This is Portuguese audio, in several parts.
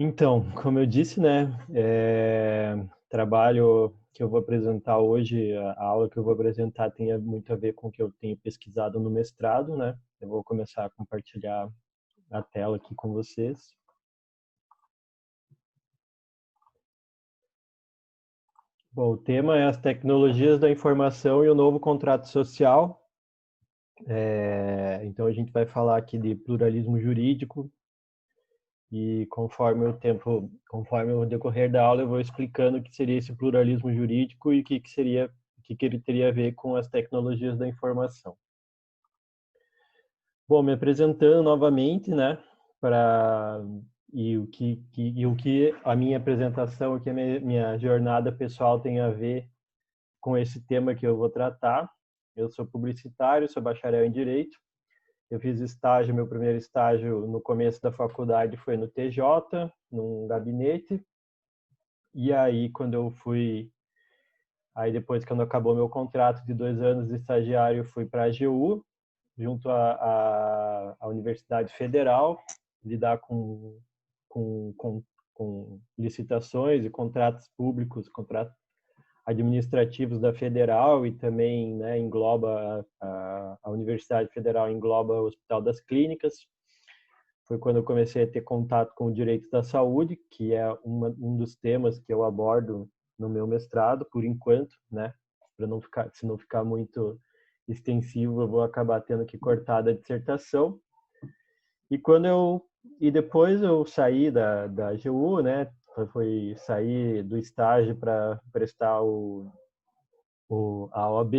Então, como eu disse, né, trabalho que eu vou apresentar hoje, a aula que eu vou apresentar tem muito a ver com o que eu tenho pesquisado no mestrado, né? Eu vou começar a compartilhar a tela aqui com vocês. Bom, o tema é as tecnologias da informação e o novo contrato social. Então, a gente vai falar aqui de pluralismo jurídico, e conforme o decorrer da aula, eu vou explicando o que seria esse pluralismo jurídico e o que ele teria a ver com as tecnologias da informação. Bom, me apresentando novamente, né, para o que a minha apresentação, o que a minha jornada pessoal tem a ver com esse tema que eu vou tratar. Eu sou publicitário, sou bacharel em Direito. Eu fiz estágio, meu primeiro estágio no começo da faculdade foi no TJ, num gabinete. E aí, depois, quando acabou meu contrato de 2 anos de estagiário, eu fui para a AGU, junto à Universidade Federal, lidar com, com, com licitações e contratos públicos, contratos administrativos da Federal, e também, né, engloba a Universidade Federal, engloba o Hospital das Clínicas. Foi quando eu comecei a ter contato com o direito da saúde, que é um dos temas que eu abordo no meu mestrado, por enquanto, né? Para não ficar, se não ficar muito extensivo, eu vou acabar tendo que cortar da dissertação. E depois eu saí da AGU, né? Foi sair do estágio para prestar a OAB,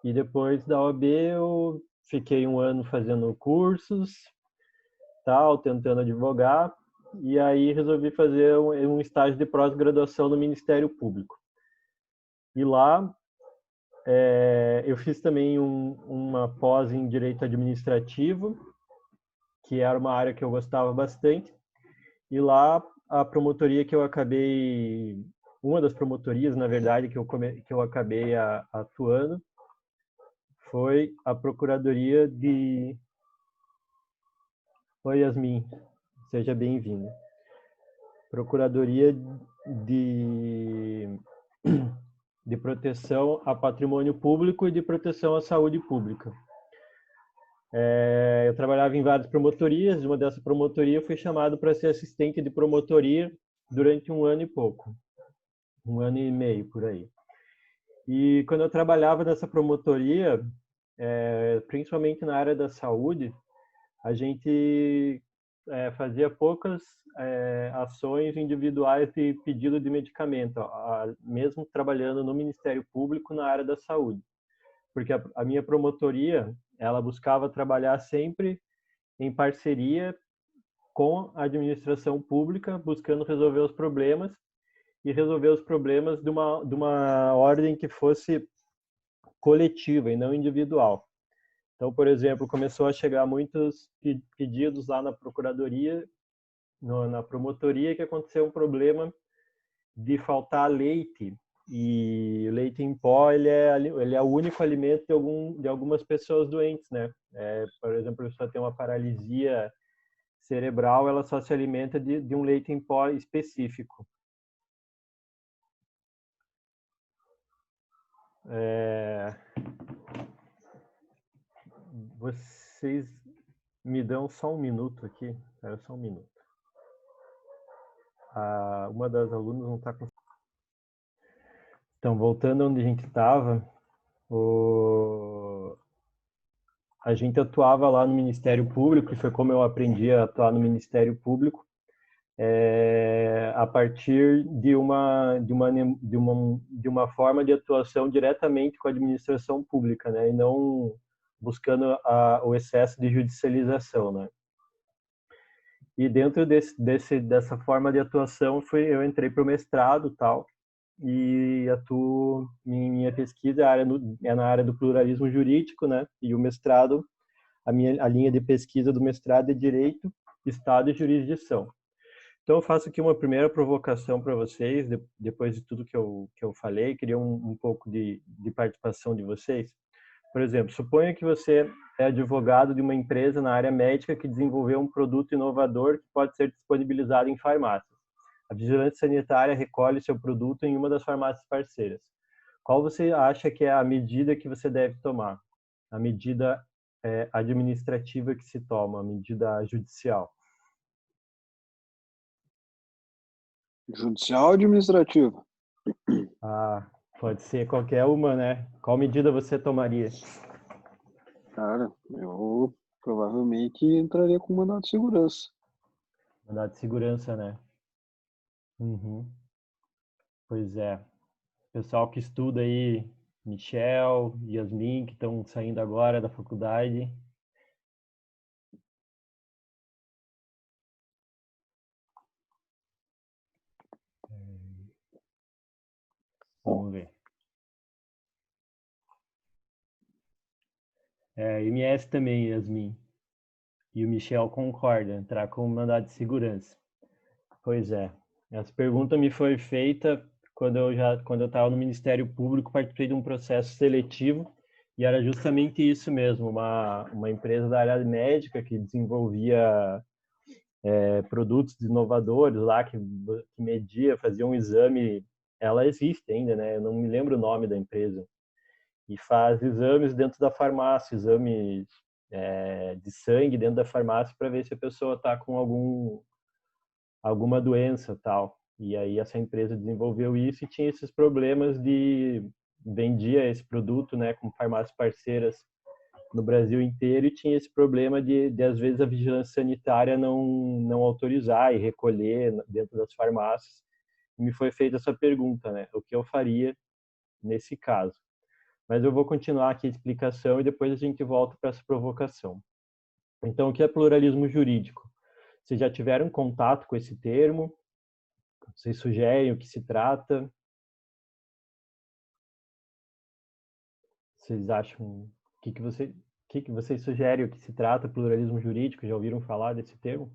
e depois da OAB eu fiquei 1 ano fazendo cursos, tal, tentando advogar, e aí resolvi fazer um estágio de pós-graduação no Ministério Público. E lá eu fiz também uma pós em Direito Administrativo, que era uma área que eu gostava bastante, e lá a promotoria que eu acabei, uma das promotorias, na verdade, que eu acabei atuando, foi a Procuradoria de... Oi, Yasmin, seja bem-vinda. Procuradoria de, de proteção a patrimônio público e de proteção à saúde pública. Eu trabalhava em várias promotorias, uma dessa promotoria eu fui chamado para ser assistente de promotoria durante 1 ano e pouco, 1 ano e meio por aí. E quando eu trabalhava nessa promotoria, principalmente na área da saúde, a gente fazia poucas ações individuais de pedido de medicamento, mesmo trabalhando no Ministério Público na área da saúde. Porque a minha promotoria, ela buscava trabalhar sempre em parceria com a administração pública, buscando resolver os problemas, e resolver os problemas de uma ordem que fosse coletiva e não individual. Então, por exemplo, começou a chegar muitos pedidos lá na procuradoria, na promotoria, que aconteceu um problema de faltar leite. E o leite em pó, ele é o único alimento de algumas pessoas doentes, né? Por exemplo, a pessoa tem uma paralisia cerebral, ela só se alimenta de um leite em pó específico. Vocês me dão só um minuto aqui? Espera só um minuto. Uma das alunas não está com... Então, voltando onde a gente estava, a gente atuava lá no Ministério Público, e foi como eu aprendi a atuar no Ministério Público, a partir de uma forma de atuação diretamente com a administração pública, né, e não buscando o excesso de judicialização, né. E dentro dessa forma de atuação, eu entrei para o mestrado, tal, e atuo em minha pesquisa, é na área do pluralismo jurídico, né, e o mestrado, a linha de pesquisa do mestrado é Direito, Estado e Jurisdição. Então, eu faço aqui uma primeira provocação para vocês, depois de tudo que eu falei, queria um pouco de participação de vocês. Por exemplo, suponha que você é advogado de uma empresa na área médica que desenvolveu um produto inovador que pode ser disponibilizado em farmácias. A vigilância sanitária recolhe seu produto em uma das farmácias parceiras. Qual você acha que é a medida que você deve tomar? A medida administrativa que se toma, a medida judicial. Judicial ou administrativa? Ah, pode ser qualquer uma, né? Qual medida você tomaria? Cara, eu provavelmente entraria com mandado de segurança. Mandado de segurança, né? Uhum. Pois é. Pessoal que estuda aí, Michel, Yasmin, que estão saindo agora da faculdade. Vamos ver. MS também, Yasmin. E o Michel concorda, entrar com mandado de segurança. Pois é. Essa pergunta me foi feita quando eu estava no Ministério Público, participei de um processo seletivo e era justamente isso mesmo, uma empresa da área médica que desenvolvia produtos inovadores lá, que media, fazia um exame, ela existe ainda, né? Eu não me lembro o nome da empresa. E faz exames dentro da farmácia, exames de sangue dentro da farmácia para ver se a pessoa está com alguma doença tal. E aí essa empresa desenvolveu isso e tinha esses problemas de vendia esse produto, né, com farmácias parceiras no Brasil inteiro e tinha esse problema de às vezes a vigilância sanitária não autorizar e recolher dentro das farmácias. E me foi feita essa pergunta, né, o que eu faria nesse caso. Mas eu vou continuar aqui a explicação e depois a gente volta para essa provocação. Então, o que é pluralismo jurídico? Vocês já tiveram contato com esse termo? Vocês sugerem o que se trata? Vocês acham o que vocês sugerem o que se trata pluralismo jurídico? Já ouviram falar desse termo?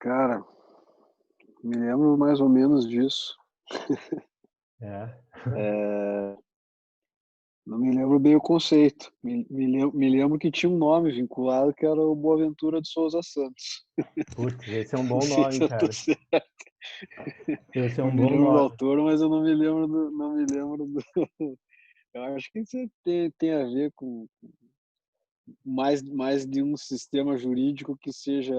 Cara, me lembro mais ou menos disso. É. Não me lembro bem o conceito. Me lembro que tinha um nome vinculado que era o Boaventura de Souza Santos. Putz, esse é um Não bom sei nome, se eu tô cara. certo. Esse é Eu um me bom lembro do nome. autor, mas eu não me lembro do. Não me lembro do. Eu acho que isso tem a ver com mais de um sistema jurídico que seja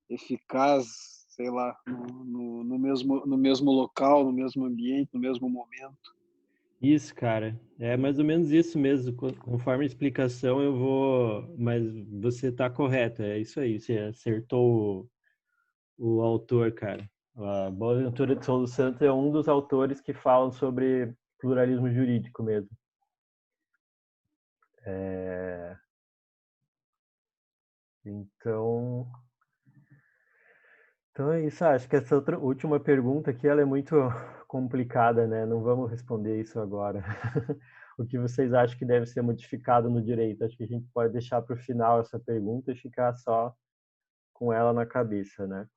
eficaz, sei lá, no mesmo local, no mesmo ambiente, no mesmo momento. Isso, cara. É mais ou menos isso mesmo. Conforme a explicação, eu vou. Mas você está correto, é isso aí. Você acertou o autor, cara. A Boaventura de Souza Santos é um dos autores que falam sobre pluralismo jurídico mesmo. É... Então, então é isso. Acho que essa última pergunta aqui ela é muito complicada, né? Não vamos responder isso agora. O que vocês acham que deve ser modificado no direito? Acho que a gente pode deixar para o final essa pergunta e ficar só com ela na cabeça, né?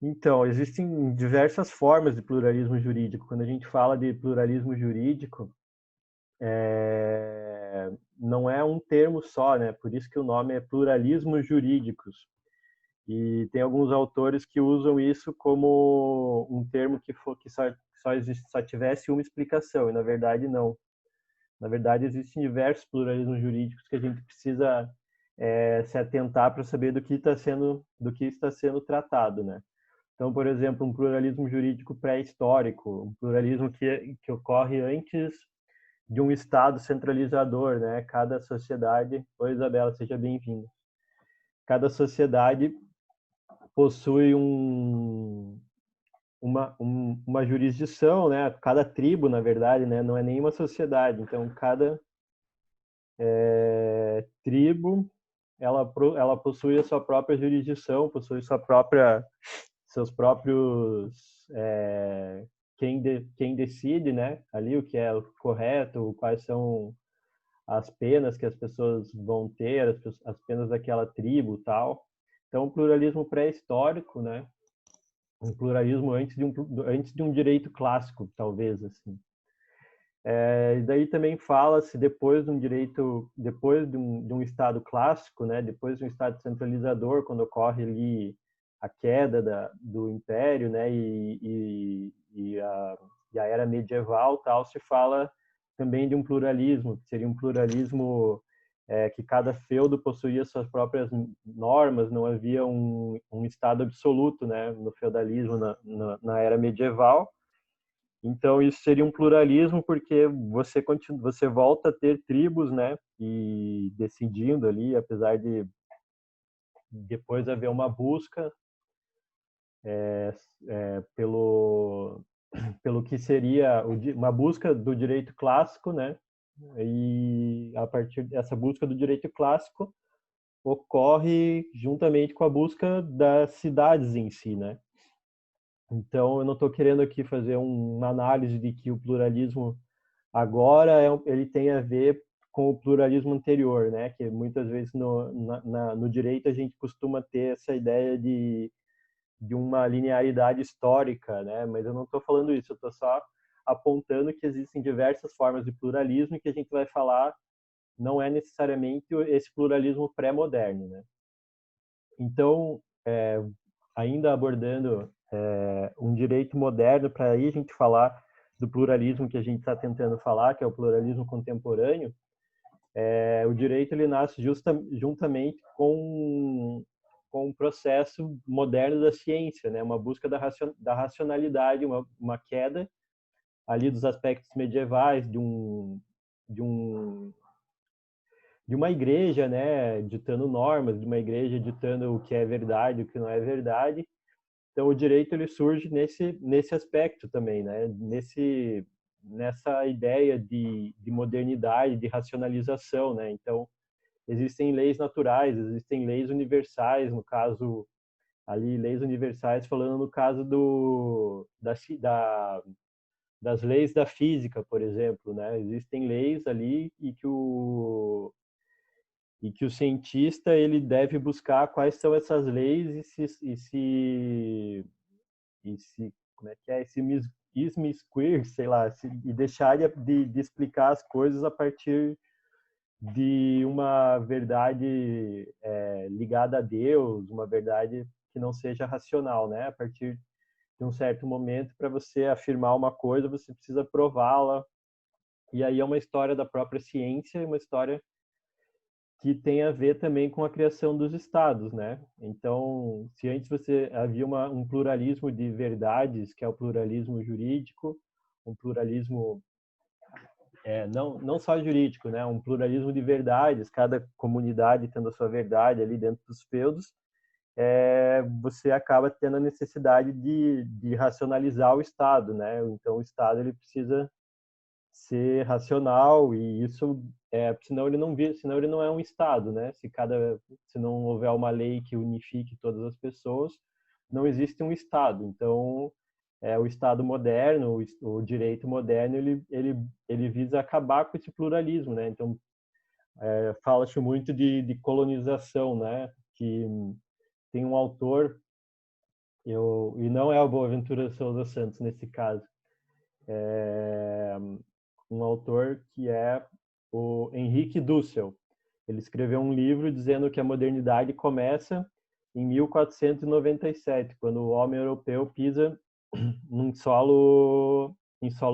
Então, existem diversas formas de pluralismo jurídico. Quando a gente fala de pluralismo jurídico, não é um termo só, né? Por isso que o nome é pluralismos jurídicos. E tem alguns autores que usam isso como um termo que só tivesse uma explicação, e na verdade não. Na verdade, existem diversos pluralismos jurídicos que a gente precisa se atentar para saber do que está sendo tratado, né? Então, por exemplo, um pluralismo jurídico pré-histórico, um pluralismo que ocorre antes de um Estado centralizador, né? Cada sociedade... Oi, Isabela, seja bem-vinda. Cada sociedade possui uma jurisdição, né? Cada tribo, na verdade, né? Não é nenhuma sociedade. Então, cada tribo, ela possui a sua própria jurisdição, possui seus próprios quem decide, né? Ali o que é o correto, quais são as penas que as pessoas vão ter, as penas daquela tribo, tal. Então, um pluralismo pré-histórico, né? Um pluralismo antes de um direito clássico, talvez, assim. E daí também fala-se depois de um direito, depois de um Estado clássico, né? Depois de um Estado centralizador, quando ocorre ali a queda do Império, né? E a era medieval, tal, se fala também de um pluralismo, que seria um pluralismo que cada feudo possuía suas próprias normas, não havia um Estado absoluto, né? No feudalismo, na era medieval. Então, isso seria um pluralismo porque você volta a ter tribos, né? E decidindo ali, apesar de depois haver uma busca pelo que seria uma busca do direito clássico, né? E a partir dessa busca do direito clássico ocorre juntamente com a busca das cidades em si, né? Então, eu não estou querendo aqui fazer uma análise de que o pluralismo agora ele tem a ver com o pluralismo anterior, né? Que muitas vezes no direito a gente costuma ter essa ideia de uma linearidade histórica, né? Mas eu não estou falando isso, eu estou só apontando que existem diversas formas de pluralismo e que a gente vai falar não é necessariamente esse pluralismo pré-moderno, né? Então, ainda abordando um direito moderno, para aí a gente falar do pluralismo que a gente está tentando falar, que é o pluralismo contemporâneo, o direito ele nasce juntamente com um processo moderno da ciência, né? Uma busca da racionalidade, uma queda ali dos aspectos medievais de um de uma igreja, né, ditando normas, de uma igreja ditando o que é verdade, o que não é verdade. Então o direito ele surge nesse aspecto também, né? Nessa ideia de modernidade, de racionalização, né? Então existem leis naturais, existem leis universais, no caso ali leis universais falando no caso das leis da física, por exemplo, né? Existem leis ali e que o cientista ele deve buscar quais são essas leis e se como é que é, se ismiscuir, sei lá, e deixar de explicar as coisas a partir de uma verdade ligada a Deus, uma verdade que não seja racional, né? A partir de um certo momento, para você afirmar uma coisa, você precisa prová-la. E aí é uma história da própria ciência, uma história que tem a ver também com a criação dos estados, né? Então, se antes havia um pluralismo de verdades, que é o pluralismo jurídico, um pluralismo não só jurídico, né? Um pluralismo de verdades, cada comunidade tendo a sua verdade ali dentro dos feudos, você acaba tendo a necessidade de racionalizar o Estado, né? Então, o Estado ele precisa ser racional e isso senão ele não é um estado, né? Se não houver uma lei que unifique todas as pessoas, não existe um estado. Então, o estado moderno, o direito moderno, ele visa acabar com esse pluralismo, né? Então, fala-se muito de colonização, né? Que tem um autor, e não é o Boaventura Souza Santos nesse caso, um autor que é o Henrique Dussel. Ele escreveu um livro dizendo que a modernidade começa em 1497, quando o homem europeu pisa em solo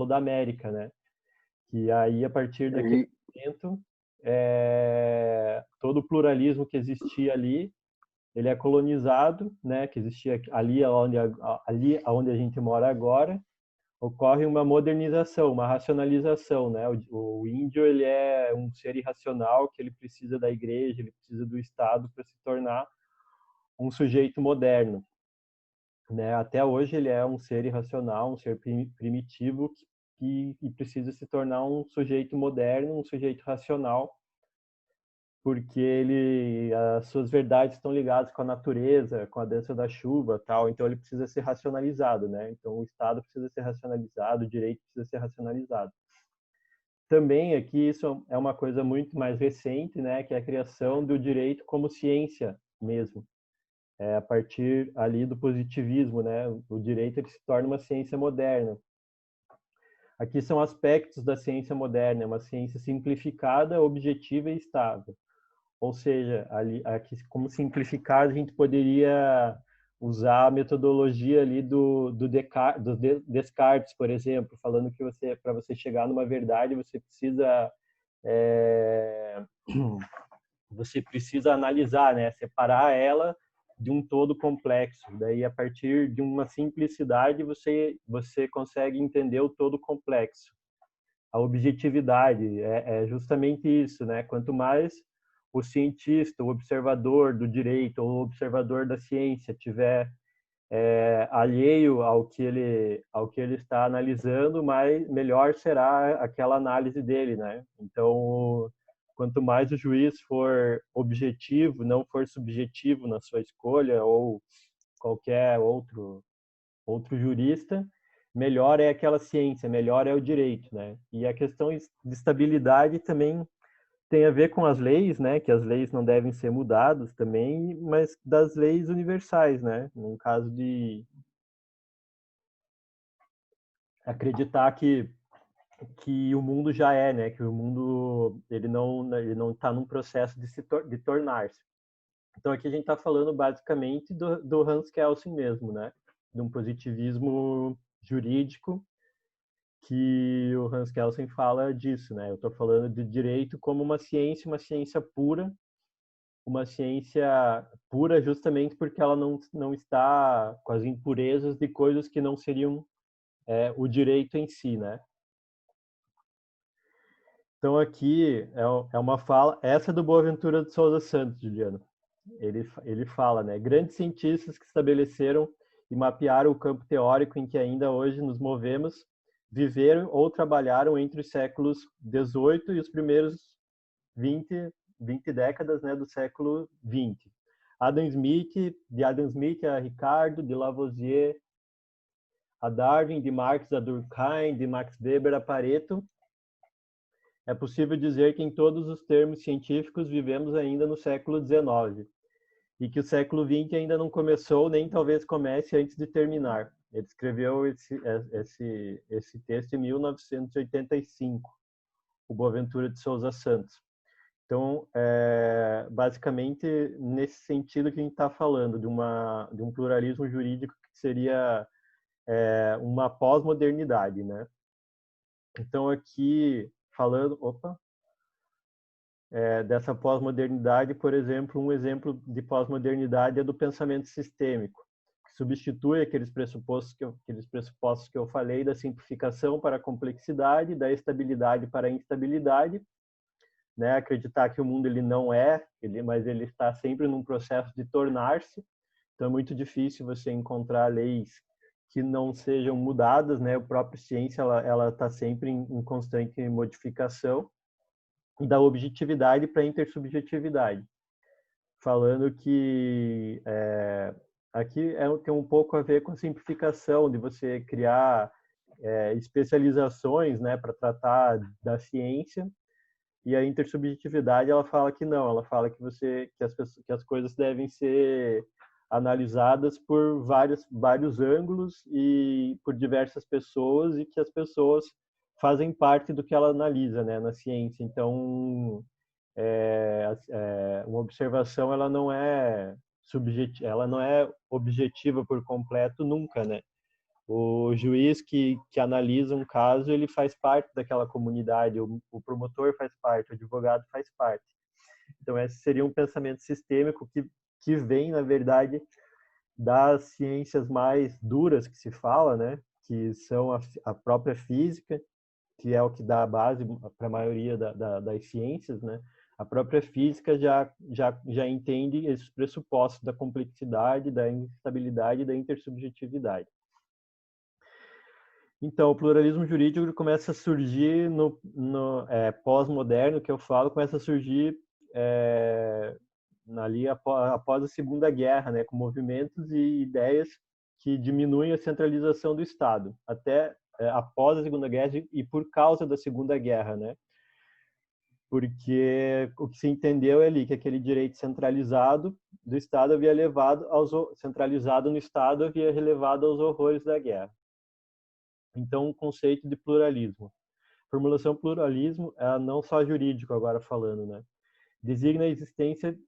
da América, né? Que aí, a partir daquele momento, todo o pluralismo que existia ali, ele é colonizado, né? Que existia ali onde a gente mora agora, ocorre uma modernização, uma racionalização, né? O índio ele é um ser irracional que ele precisa da igreja, ele precisa do Estado para se tornar um sujeito moderno, né? Até hoje ele é um ser irracional, um ser primitivo que precisa se tornar um sujeito moderno, um sujeito racional, porque as suas verdades estão ligadas com a natureza, com a dança da chuva, tal. Então ele precisa ser racionalizado, né? Então o Estado precisa ser racionalizado, o direito precisa ser racionalizado. também aqui isso é uma coisa muito mais recente, né, que é a criação do direito como ciência mesmo. A partir ali do positivismo, né, o direito ele se torna uma ciência moderna. Aqui são aspectos da ciência moderna, uma ciência simplificada, objetiva e estável. Ou seja, ali, aqui, como simplificar, a gente poderia usar a metodologia ali do Descartes, por exemplo, falando que para você chegar numa verdade, é, você precisa analisar, né? Separar ela de um todo complexo. Daí, a partir de uma simplicidade, você consegue entender o todo complexo. A objetividade é justamente isso, né? Quanto mais o cientista, o observador do direito ou o observador da ciência tiver alheio ao que ele está analisando, melhor será aquela análise dele, né? Então, quanto mais o juiz for objetivo, não for subjetivo na sua escolha ou qualquer outro jurista, melhor é aquela ciência, melhor é o direito, né? E a questão de estabilidade também tem a ver com as leis, né? Que as leis não devem ser mudadas também, mas das leis universais, né? No caso de acreditar que o mundo já é, né? Que o mundo ele não está num processo de tornar-se. Então aqui a gente está falando basicamente do Hans Kelsen mesmo, né? De um positivismo jurídico que o Hans Kelsen fala disso, né? Eu estou falando de direito como uma ciência pura justamente porque ela não está com as impurezas de coisas que não seriam o direito em si, né? Então aqui é uma fala, essa é do Boaventura de Souza Santos, Juliano. Ele fala, né? Grandes cientistas que estabeleceram e mapearam o campo teórico em que ainda hoje nos movemos, viveram ou trabalharam entre os séculos XVIII e os primeiros 20 décadas, né, do século XX. De Adam Smith a Ricardo, de Lavoisier a Darwin, de Marx a Durkheim, de Max Weber a Pareto, é possível dizer que em todos os termos científicos vivemos ainda no século XIX e que o século XX ainda não começou, nem talvez comece antes de terminar. Ele escreveu esse texto em 1985, o Boaventura de Souza Santos. Então, basicamente, nesse sentido que a gente está falando, de um pluralismo jurídico que seria uma pós-modernidade, né? Então, aqui, falando... dessa pós-modernidade, por exemplo, um exemplo de pós-modernidade é do pensamento sistêmico, que substitui aqueles pressupostos que eu falei da simplificação para a complexidade, da estabilidade para a instabilidade, né? Acreditar que o mundo ele não é, mas ele está sempre num processo de tornar-se. Então é muito difícil você encontrar leis que não sejam mudadas, né? A própria ciência ela está sempre em constante modificação. Da objetividade para a intersubjetividade, falando que aqui tem um pouco a ver com a simplificação, de você criar especializações, né, para tratar da ciência, e a intersubjetividade ela fala que não, ela fala que que as coisas devem ser analisadas por vários ângulos e por diversas pessoas, e que as pessoas fazem parte do que ela analisa, né, na ciência. Então, uma observação ela não é ela não é objetiva por completo nunca, né? O juiz que analisa um caso, ele faz parte daquela comunidade, o promotor faz parte, o advogado faz parte. Então, esse seria um pensamento sistêmico que vem, na verdade, das ciências mais duras que se fala, né? Que são a própria física, que é o que dá a base para a maioria das ciências, né? A própria física já entende esses pressupostos da complexidade, da instabilidade e da intersubjetividade. Então, o pluralismo jurídico começa a surgir no pós-moderno, que eu falo, começa a surgir ali após a Segunda Guerra, né, com movimentos e ideias que diminuem a centralização do Estado. Até após a Segunda Guerra e por causa da Segunda Guerra, né? Porque o que se entendeu é ali que aquele direito centralizado do Estado havia levado centralizado no Estado havia relevado aos horrores da guerra. Então, o conceito de pluralismo. Formulação pluralismo é não só jurídico agora falando, né? Designa a existência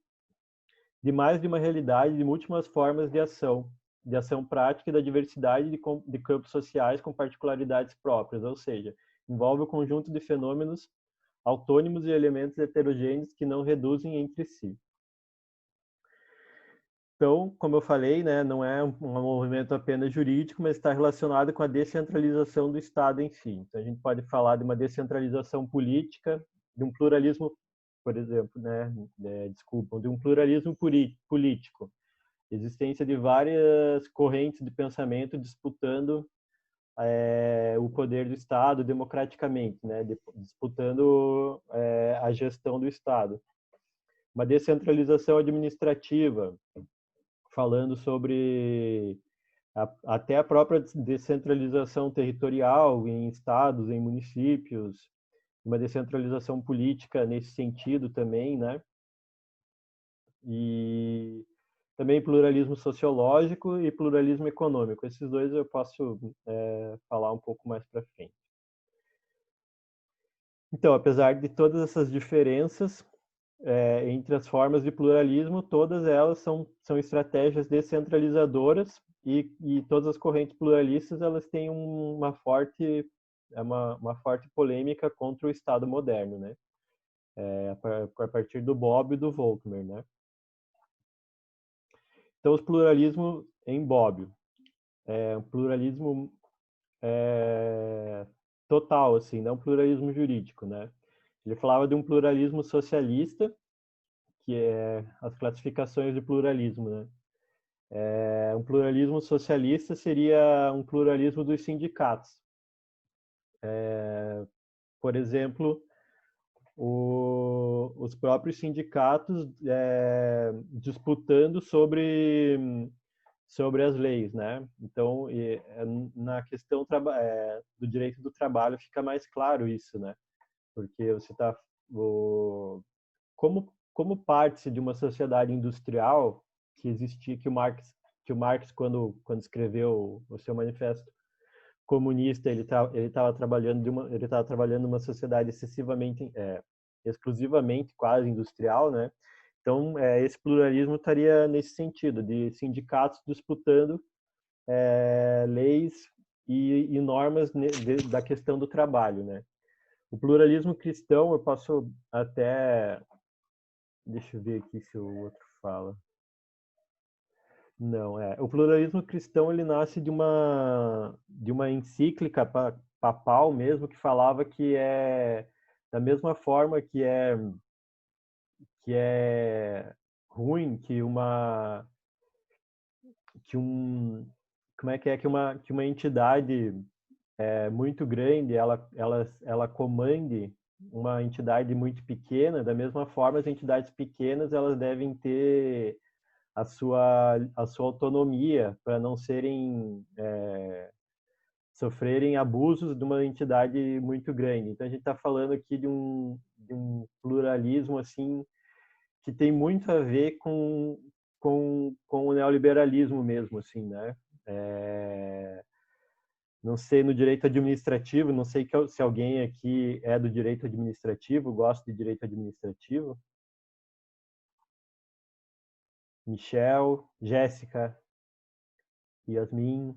de mais de uma realidade de múltiplas formas de ação prática e da diversidade de campos sociais com particularidades próprias, ou seja, envolve o conjunto de fenômenos autônomos e elementos heterogêneos que não reduzem entre si. Então, como eu falei, né, não é um movimento apenas jurídico, mas está relacionado com a descentralização do Estado em si. Então, a gente pode falar de uma descentralização política, de um pluralismo, por exemplo, né, de um pluralismo político. Existência de várias correntes de pensamento disputando o poder do Estado democraticamente, né, disputando a gestão do Estado. Uma descentralização administrativa, falando sobre até a própria descentralização territorial em estados, em municípios, uma descentralização política nesse sentido também, né? E também pluralismo sociológico e pluralismo econômico. Esses dois eu posso falar um pouco mais para frente. Então, apesar de todas essas diferenças entre as formas de pluralismo, todas elas são estratégias descentralizadoras e todas as correntes pluralistas elas têm uma forte polêmica contra o Estado moderno, né? A partir do Bobbio e do Volckmer, né? Então, os pluralismos em Bobbio, um pluralismo total, assim, não pluralismo jurídico, né? Ele falava de um pluralismo socialista, que é as classificações de pluralismo, né? Um pluralismo socialista seria um pluralismo dos sindicatos. Por exemplo, os próprios sindicatos disputando sobre as leis, né? Então, na questão do direito do trabalho fica mais claro isso, né? Porque você está como parte de uma sociedade industrial que existia, que o Marx quando escreveu o seu manifesto comunista, ele estava trabalhando numa sociedade exclusivamente quase industrial, né? Então, esse pluralismo estaria nesse sentido, de sindicatos disputando leis e normas da questão do trabalho, né? O pluralismo cristão, eu posso até... Deixa eu ver aqui se o outro fala. Não, o pluralismo cristão ele nasce de uma encíclica papal mesmo que falava que da mesma forma que é ruim que como é que uma entidade muito grande ela comande uma entidade muito pequena, da mesma forma as entidades pequenas elas devem ter a sua autonomia para não sofrerem abusos de uma entidade muito grande. Então a gente está falando aqui de um pluralismo assim que tem muito a ver com o neoliberalismo mesmo, assim, né? Não sei no direito administrativo, não sei se alguém aqui é do direito administrativo, gosta de direito administrativo. Michel, Jéssica, Yasmin.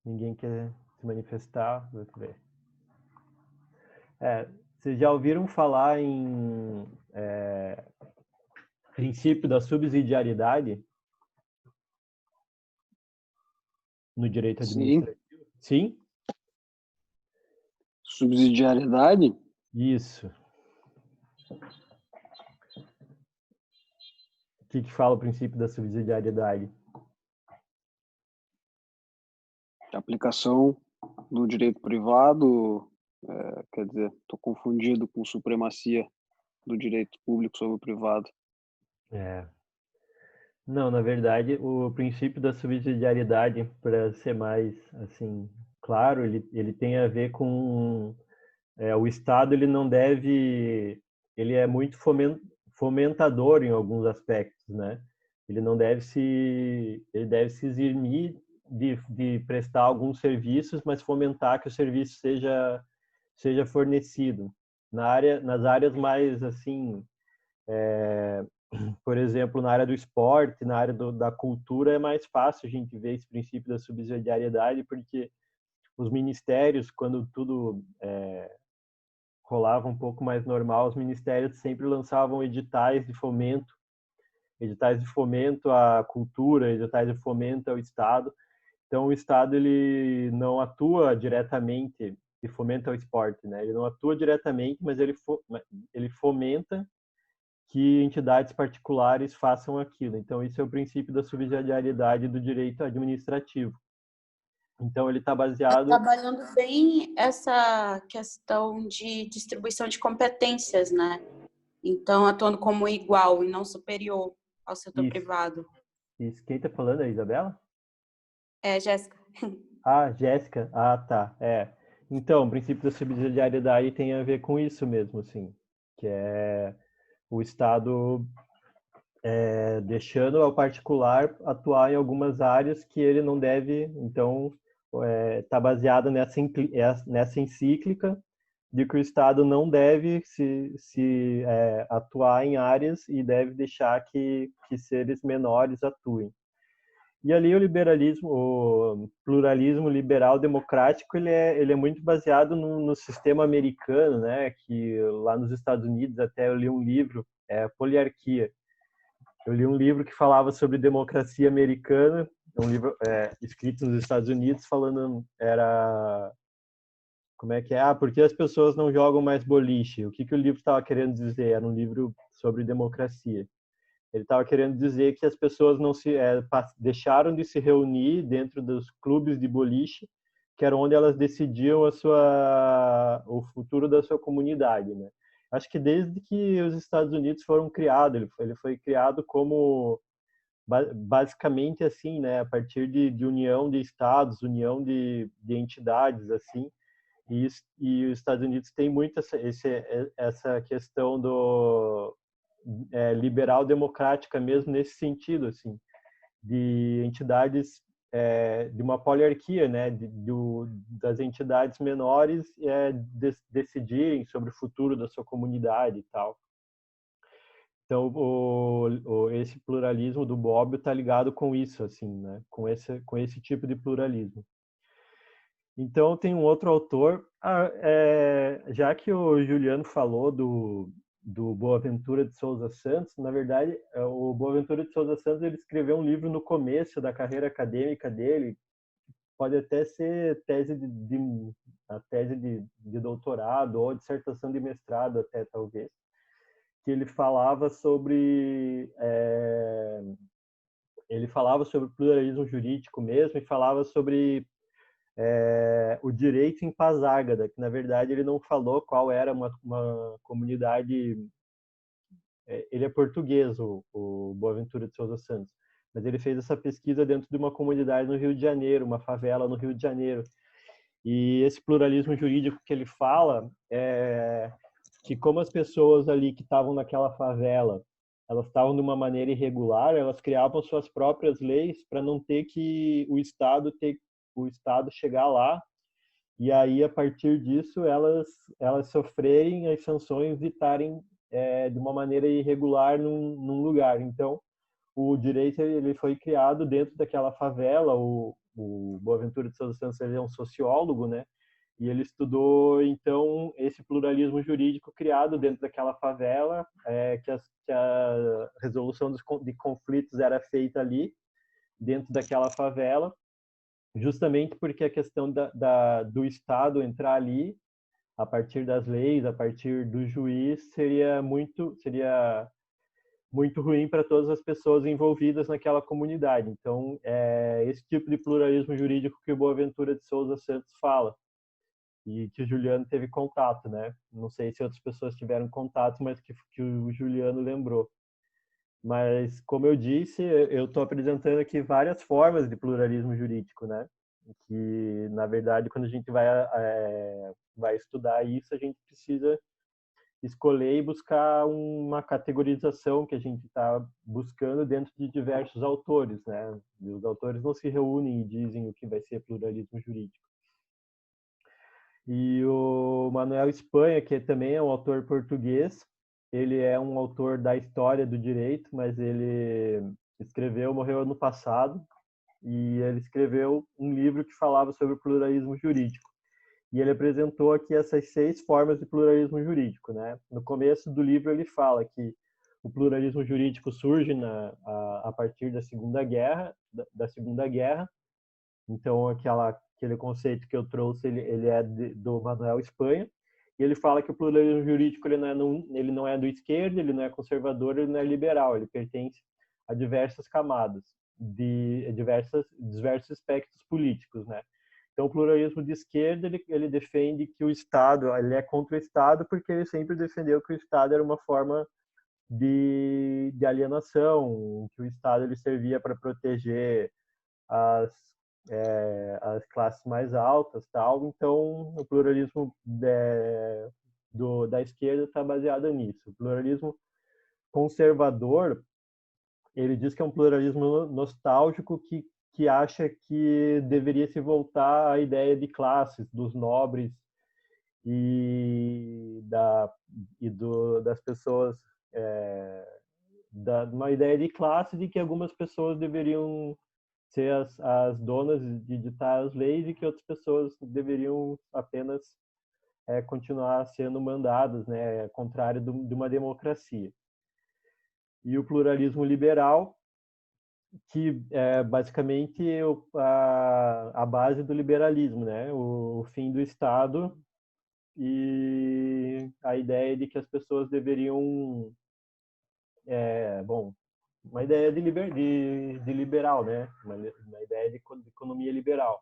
Ninguém quer se manifestar? Vamos ver. Vocês já ouviram falar em princípio da subsidiariedade no direito administrativo? Sim? Subsidiariedade? Isso. O que fala o princípio da subsidiariedade? A aplicação do direito privado, quer dizer, estou confundido com supremacia do direito público sobre o privado. É. Não, na verdade, o princípio da subsidiariedade, para ser mais assim claro, ele tem a ver com o Estado. Ele não deve, ele é muito fomentador em alguns aspectos, né? Ele deve se eximir de prestar alguns serviços, mas fomentar que o serviço seja fornecido nas áreas mais assim, por exemplo, na área do esporte, na área da cultura, é mais fácil a gente ver esse princípio da subsidiariedade, porque os ministérios, quando tudo rolava um pouco mais normal, os ministérios sempre lançavam editais de fomento à cultura, editais de fomento ao Estado. Então, o Estado ele não atua diretamente de fomento ao esporte, né? Ele não atua diretamente, mas ele fomenta que entidades particulares façam aquilo. Então, isso é o princípio da subsidiariedade do direito administrativo. Então, ele está baseado... Trabalhando bem essa questão de distribuição de competências, né? Então, atuando como igual e não superior ao setor Isso, privado. isso. Quem está falando é a Isabela? É, Jéssica. Ah, Jéssica. Ah, tá. Então, o princípio da subsidiariedade tem a ver com isso mesmo, assim, que é o Estado deixando ao particular atuar em algumas áreas que ele não deve. Então, está baseado nessa encíclica de que o Estado não deve se atuar em áreas e deve deixar que seres menores atuem. E ali o liberalismo, o pluralismo liberal democrático, ele é muito baseado no sistema americano, né? Que lá nos Estados Unidos, até eu li um livro, Poliarquia. Eu li um livro que falava sobre democracia americana, um livro escrito nos Estados Unidos, falando, como é que é? Por que as pessoas não jogam mais boliche? O que o livro estava querendo dizer? Era um livro sobre democracia. Ele estava querendo dizer que as pessoas não deixaram de se reunir dentro dos clubes de boliche, que era onde elas decidiam o futuro da sua comunidade, né? Acho que desde que os Estados Unidos foram criados, ele foi criado como basicamente assim, né? A partir de união de estados, união de entidades, assim. E os Estados Unidos tem muito essa questão do liberal democrática mesmo nesse sentido, assim, de entidades, de uma poliarquia, né, das entidades menores decidirem sobre o futuro da sua comunidade e tal. Então, esse pluralismo do Bobbio está ligado com isso, assim, né, com esse tipo de pluralismo. Então, tem um outro autor, já que o Juliano falou do Boaventura de Souza Santos. Na verdade, o Boaventura de Souza Santos ele escreveu um livro no começo da carreira acadêmica dele, pode até ser a tese de doutorado ou dissertação de mestrado até, talvez, que ele falava sobre pluralismo jurídico mesmo, e falava sobre o direito em Pasárgada, que na verdade ele não falou qual era uma comunidade. Ele é português, o Boaventura de Souza Santos, mas ele fez essa pesquisa dentro de uma comunidade no Rio de Janeiro, uma favela no Rio de Janeiro. E esse pluralismo jurídico que ele fala é que, como as pessoas ali que estavam naquela favela, elas estavam de uma maneira irregular, elas criavam suas próprias leis para não ter que o Estado chegar lá e aí, a partir disso, elas sofrerem as sanções de estarem de uma maneira irregular num lugar. Então, o direito ele foi criado dentro daquela favela. O Boaventura de Souza Santos ele é um sociólogo, né? E ele estudou, então, esse pluralismo jurídico criado dentro daquela favela, que a resolução de conflitos era feita ali, dentro daquela favela, justamente porque a questão do Estado entrar ali, a partir das leis, a partir do juiz, seria muito ruim para todas as pessoas envolvidas naquela comunidade. Então, é esse tipo de pluralismo jurídico que o Boaventura de Souza Santos fala, e que o Juliano teve contato, né? Não sei se outras pessoas tiveram contato, mas que o Juliano lembrou. Mas, como eu disse, eu estou apresentando aqui várias formas de pluralismo jurídico, né? Que, na verdade, quando a gente vai estudar isso, a gente precisa escolher e buscar uma categorização que a gente está buscando dentro de diversos autores, né? E os autores não se reúnem e dizem o que vai ser pluralismo jurídico. E o Manuel Espanha, que também é um autor português, ele é um autor da história do direito, mas ele morreu ano passado, e ele escreveu um livro que falava sobre o pluralismo jurídico. E ele apresentou aqui essas 6 formas de pluralismo jurídico, né? No começo do livro ele fala que o pluralismo jurídico surge a partir da Segunda Guerra, Então aquele conceito que eu trouxe ele é do Manuel Espanha. E ele fala que o pluralismo jurídico ele não é do esquerdo, ele não é conservador, ele não é liberal, ele pertence a diversas camadas de diversos aspectos políticos, né? Então, o pluralismo de esquerda, ele defende que o Estado, ele é contra o Estado porque ele sempre defendeu que o Estado era uma forma de alienação, que o Estado ele servia para proteger as, as classes mais altas, tal. Então, o pluralismo da esquerda está baseado nisso. O pluralismo conservador, ele diz que é um pluralismo nostálgico que acha que deveria se voltar à ideia de classes, dos nobres e, das pessoas, uma ideia de classe de que algumas pessoas deveriam ser as donas de ditar as leis e que outras pessoas deveriam apenas continuar sendo mandadas, né, contrário de uma democracia. E o pluralismo liberal, que é basicamente a base do liberalismo, né? O fim do Estado e a ideia de que as pessoas deveriam, uma ideia de liberal, né? Uma ideia de economia liberal,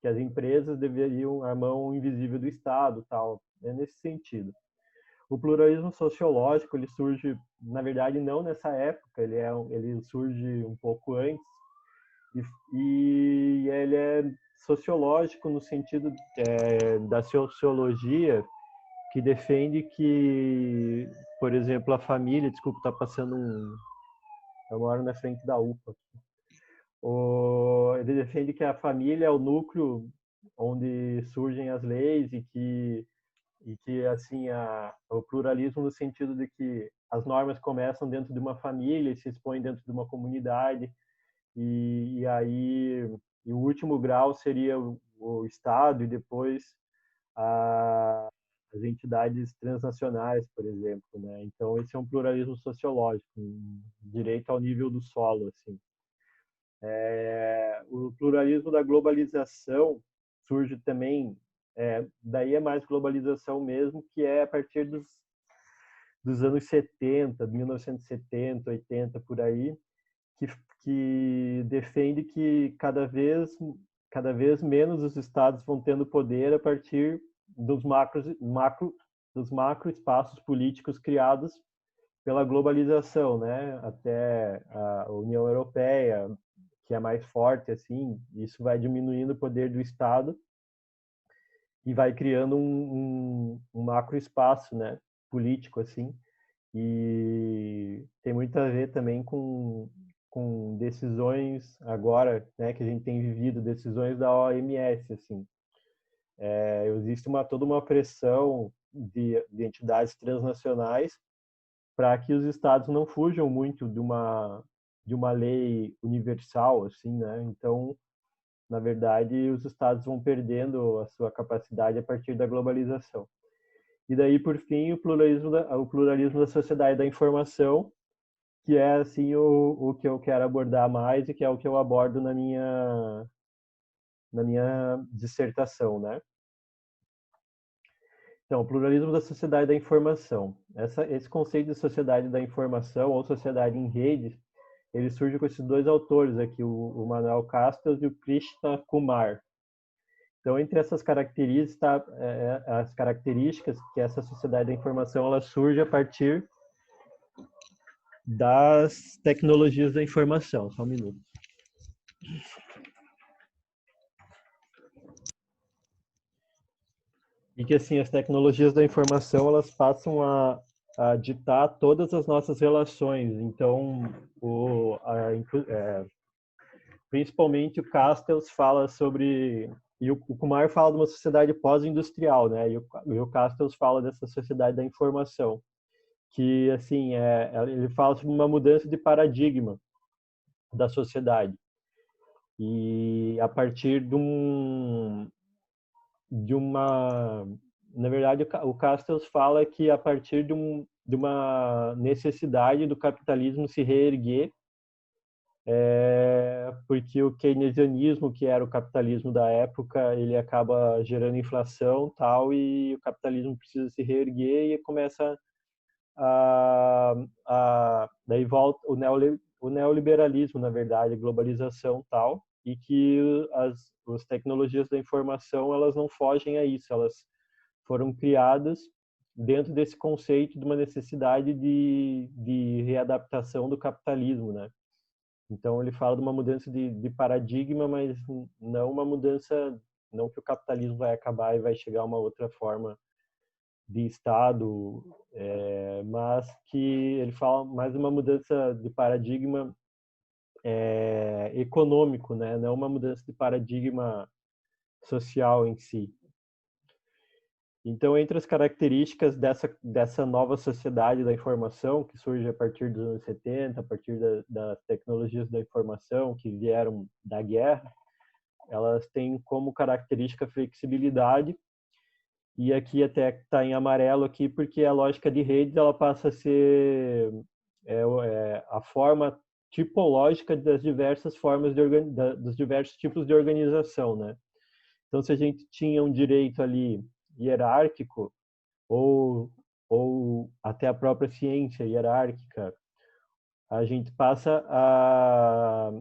que as empresas deveriam a mão invisível do Estado, tal, é nesse sentido. O pluralismo sociológico ele surge, na verdade, não nessa época, ele surge um pouco antes, e ele é sociológico no sentido da sociologia, que defende que, por exemplo, a família, desculpa, está passando eu moro na frente da UPA. Ele defende que a família é o núcleo onde surgem as leis e que assim o pluralismo no sentido de que as normas começam dentro de uma família e se expõem dentro de uma comunidade e aí o último grau seria o Estado e depois as entidades transnacionais, por exemplo, né? Então esse é um pluralismo sociológico, um direito ao nível do solo, assim. O pluralismo da globalização surge também, daí é mais globalização mesmo, que é a partir dos anos 70, 1970, 80, por aí, que defende que cada vez menos os estados vão tendo poder a partir dos macro espaços políticos criados pela globalização, né? Até a União Europeia, que é mais forte, assim, isso vai diminuindo o poder do Estado e vai criando um macro espaço, né? Político, assim, e tem muito a ver também com decisões agora, né, que a gente tem vivido, decisões da OMS, assim. Existe toda uma pressão de entidades transnacionais para que os estados não fujam muito de uma lei universal, assim, né? Então, na verdade, os estados vão perdendo a sua capacidade a partir da globalização. E daí, por fim, o pluralismo da sociedade da informação, que é assim o que eu quero abordar mais e que é o que eu abordo na minha dissertação, né? Então, o pluralismo da sociedade da informação. Esse conceito de sociedade da informação ou sociedade em rede, ele surge com esses 2 autores aqui, o Manuel Castells e o Krishna Kumar. Então, entre essas características, as características que essa sociedade da informação ela surge a partir das tecnologias da informação. Só um minuto. E que, assim, as tecnologias da informação, elas passam a ditar todas as nossas relações. Então, principalmente o Castells fala sobre... E o Kumar fala de uma sociedade pós-industrial, né? E o Castells fala dessa sociedade da informação. Que, assim, ele fala sobre uma mudança de paradigma da sociedade. E a partir na verdade, o Castells fala que a partir de uma necessidade do capitalismo se reerguer, porque o keynesianismo, que era o capitalismo da época, ele acaba gerando inflação, tal, e o capitalismo precisa se reerguer e começa daí volta o neoliberalismo, na verdade, a globalização, tal, e que as tecnologias da informação, elas não fogem a isso, elas foram criadas dentro desse conceito de uma necessidade de readaptação do capitalismo, né? Então ele fala de uma mudança de paradigma, mas não uma mudança, não que o capitalismo vai acabar e vai chegar a uma outra forma de Estado, mas que ele fala mais de uma mudança de paradigma econômico, né? Não uma mudança de paradigma social em si. Então, entre as características dessa nova sociedade da informação, que surge a partir dos anos 70, a partir das tecnologias da informação que vieram da guerra, elas têm como característica a flexibilidade, e aqui até está em amarelo aqui, porque a lógica de redes ela passa a ser a forma tipológica das diversas formas dos diversos tipos de organização, né? Então, se a gente tinha um direito ali hierárquico, ou até a própria ciência hierárquica, a gente passa a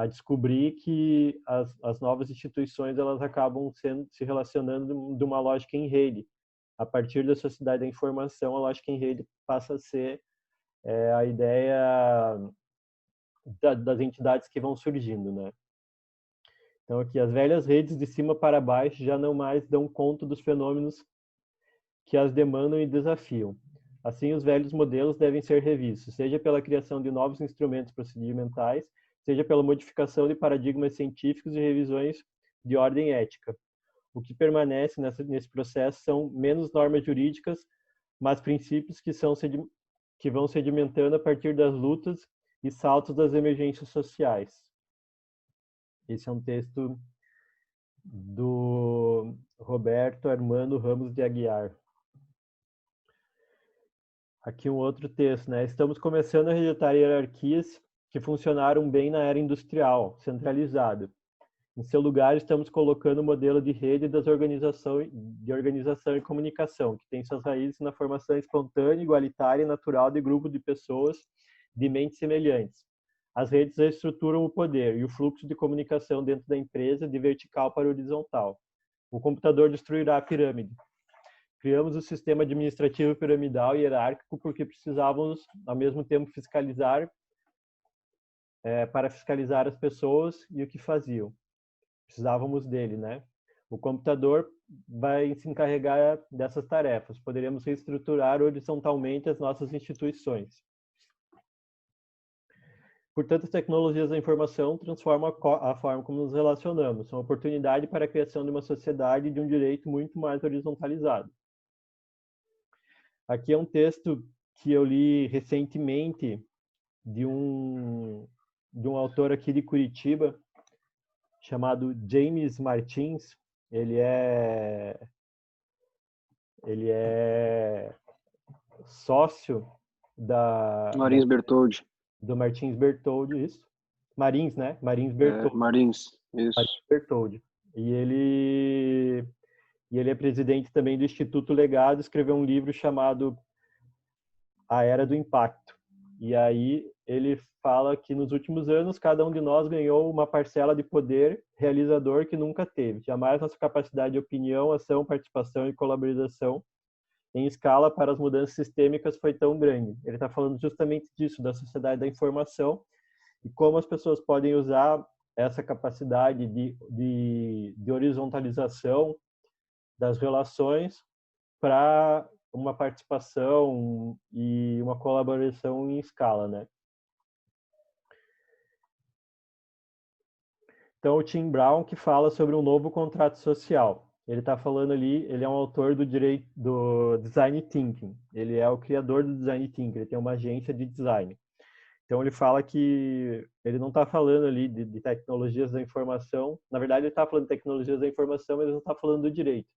descobrir que as novas instituições elas acabam se relacionando de uma lógica em rede. A partir da sociedade da informação, a lógica em rede passa a ser a ideia das entidades que vão surgindo, né? Então, aqui, as velhas redes de cima para baixo já não mais dão conta dos fenômenos que as demandam e desafiam. Assim, os velhos modelos devem ser revistos, seja pela criação de novos instrumentos procedimentais, seja pela modificação de paradigmas científicos e revisões de ordem ética. O que permanece nesse processo são menos normas jurídicas, mas princípios que vão sedimentando a partir das lutas e saltos das emergências sociais. Esse é um texto do Roberto Armando Ramos de Aguiar. Aqui um outro texto, né? Estamos começando a rejeitar hierarquias que funcionaram bem na era industrial, centralizada. Em seu lugar, estamos colocando o modelo de rede de organização e comunicação, que tem suas raízes na formação espontânea, igualitária e natural de grupo de pessoas de mentes semelhantes. As redes estruturam o poder e o fluxo de comunicação dentro da empresa de vertical para horizontal. O computador destruirá a pirâmide. Criamos o sistema administrativo piramidal e hierárquico porque precisávamos, ao mesmo tempo, para fiscalizar as pessoas e o que faziam. Precisávamos dele, né? O computador vai se encarregar dessas tarefas. Poderíamos reestruturar horizontalmente as nossas instituições. Portanto, as tecnologias da informação transformam a forma como nos relacionamos. São uma oportunidade para a criação de uma sociedade e de um direito muito mais horizontalizado. Aqui é um texto que eu li recentemente de um autor aqui de Curitiba, chamado James Martins. Ele é sócio Marins Bertoldi. Do Martins Bertoldi, isso. Marins, né? Marins Bertoldi. Marins, isso. Marins Bertoldi. E ele é presidente também do Instituto Legado, escreveu um livro chamado A Era do Impacto. E aí ele fala que nos últimos anos cada um de nós ganhou uma parcela de poder realizador que nunca teve. Jamais nossa capacidade de opinião, ação, participação e colaboração em escala para as mudanças sistêmicas foi tão grande. Ele está falando justamente disso, da sociedade da informação e como as pessoas podem usar essa capacidade de horizontalização das relações para uma participação e uma colaboração em escala, né? Então, o Tim Brown que fala sobre um novo contrato social. Ele está falando ali, ele é um autor do Design Thinking. Ele é o criador do Design Thinking, ele tem uma agência de design. Então, ele fala que ele não está falando ali de tecnologias da informação. Na verdade, ele está falando de tecnologias da informação, mas ele não está falando do direito.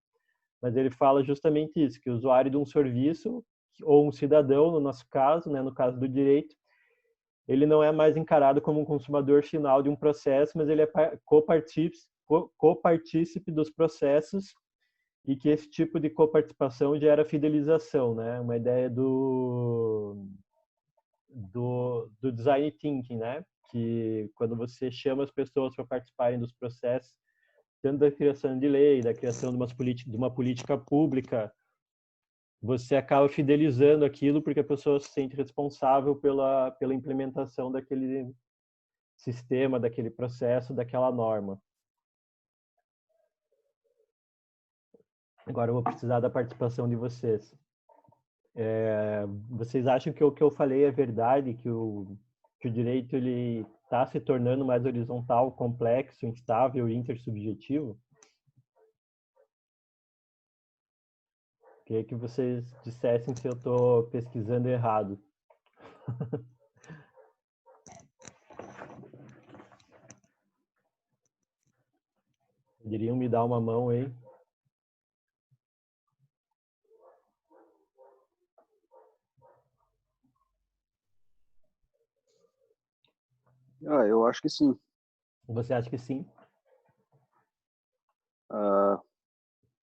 Mas ele fala justamente isso, que o usuário de um serviço, ou um cidadão, no nosso caso, né, no caso do direito, ele não é mais encarado como um consumador final de um processo, mas ele é copartícipe dos processos e que esse tipo de coparticipação gera fidelização, né? Uma ideia do design thinking, né? Que quando você chama as pessoas para participarem dos processos, tanto da criação de lei, da criação de uma política pública, você acaba fidelizando aquilo porque a pessoa se sente responsável pela implementação daquele sistema, daquele processo, daquela norma. Agora eu vou precisar da participação de vocês. Vocês acham que o que eu falei é verdade, que o direito ele está se tornando mais horizontal, complexo, instável e intersubjetivo? Queria que vocês dissessem se eu estou pesquisando errado. Poderiam me dar uma mão aí? Eu acho que sim. Você acha que sim?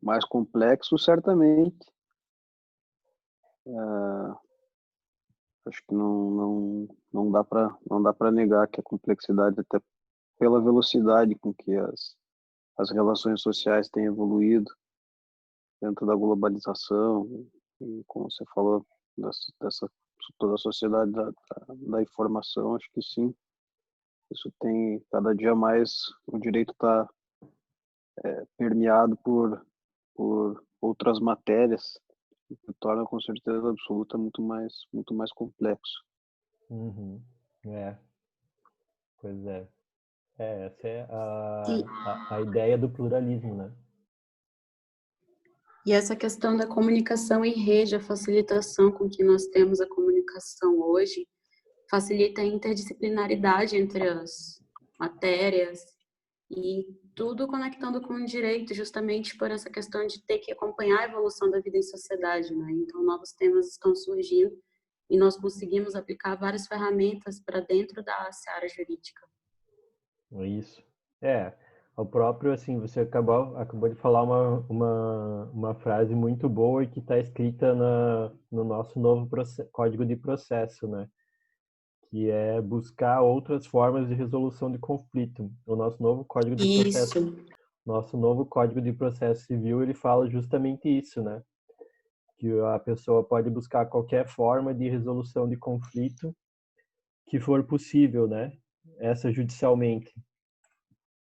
Mais complexo, certamente. Acho que não dá para negar que a complexidade, até pela velocidade com que as relações sociais têm evoluído dentro da globalização e, como você falou, dessa toda a sociedade da informação, acho que sim. Isso tem cada dia mais, o direito está permeado por outras matérias, que torna com certeza absoluta muito mais complexo. Uhum. Pois é. Essa é a ideia do pluralismo, né? E essa questão da comunicação em rede, a facilitação com que nós temos a comunicação hoje, facilita a interdisciplinaridade entre as matérias e tudo conectando com o direito, justamente por essa questão de ter que acompanhar a evolução da vida em sociedade, né? Então, novos temas estão surgindo e nós conseguimos aplicar várias ferramentas para dentro da seara jurídica. Isso. O próprio, assim, você acabou de falar uma frase muito boa e que está escrita no nosso novo código de processo, né? Que é buscar outras formas de resolução de conflito. O nosso novo código de processo, nosso novo código de processo civil, ele fala justamente isso, né? Que a pessoa pode buscar qualquer forma de resolução de conflito que for possível, né? Essa judicialmente.